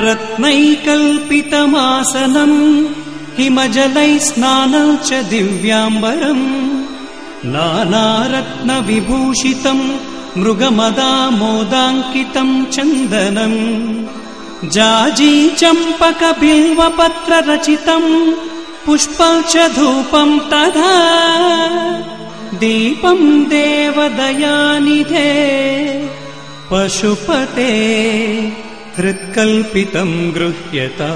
रत्नैकल्पितमासनम् हिमजलै स्नानं च दिव्याम्बरम् नानारत्नविभूषितम् मृगमदामोदाङ्कितम् चन्दनम् जाजी चम्पक बिल्वपत्र रचितम् पुष्पं च धूपं तथा दीपं देवदयानिधे पशुपते हृत्कल्पितं गृह्यता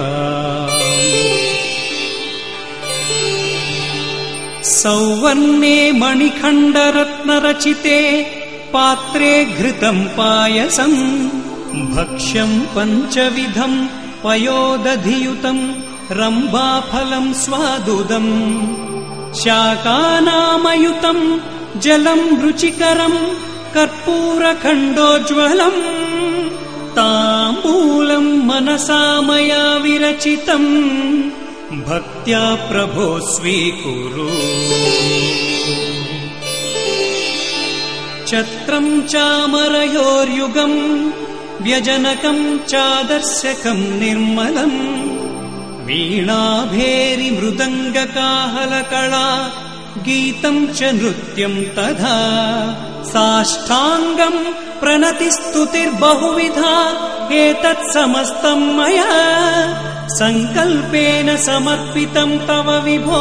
सौवर्णे मणिखण्डरत्नरचिते पात्रे घृतं पायसम् भक्ष्यं पञ्चविधं पयोदधियुतं रम्भाफलं स्वादुदम् शाकानामयुतं जलं रुचिकरं कर्पूरखण्डोज्ज्वलम् ताम्बूलं मनसा मया विरचितं भक्त्या प्रभो स्वीकुरु छत्रं चामरयोर्युगं व्यजनकं चादर्शकं निर्मलम् वीणाभेरि मृदङ्गकाहलकला गीतं च नृत्यं तथा साष्टाङ्गं प्रणतिस्तुतिर्बहुविधा एतत् समस्तं मया सङ्कल्पेन समर्पितं तव विभो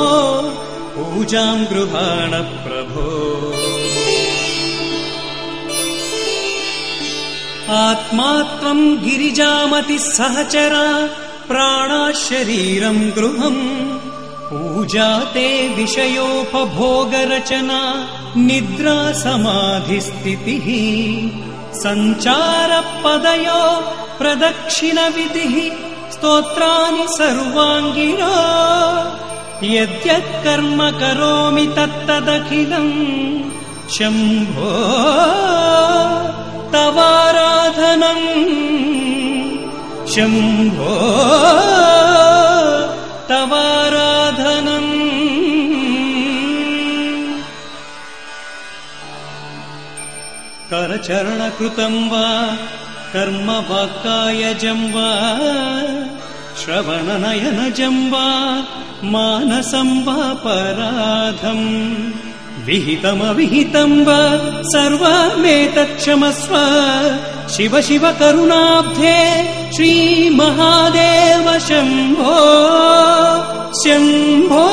पूजां गृहाण प्रभो आत्मा त्वं गिरिजामति सहचरा प्राणा शरीरं गृहम् पूजा ते विषयोपभोगरचना निद्रा समाधिस्थितिः सञ्चारपदयो प्रदक्षिणविधिः स्तोत्राणि सर्वाङ्गिनो यद्यत्कर्म करोमि तत्तदखिलम् शम्भो तवाराधनम् शम्भो तवाराधनम् करचरणकृतं वा कर्म वाक्कायजं वा श्रवणनयनजं वा मानसं वा पराधम् विहितमविहितं वा सर्वमेतत्क्षमस्व शिव शिव करुणाब्धे श्रीमहादेव शम्भो शम्भो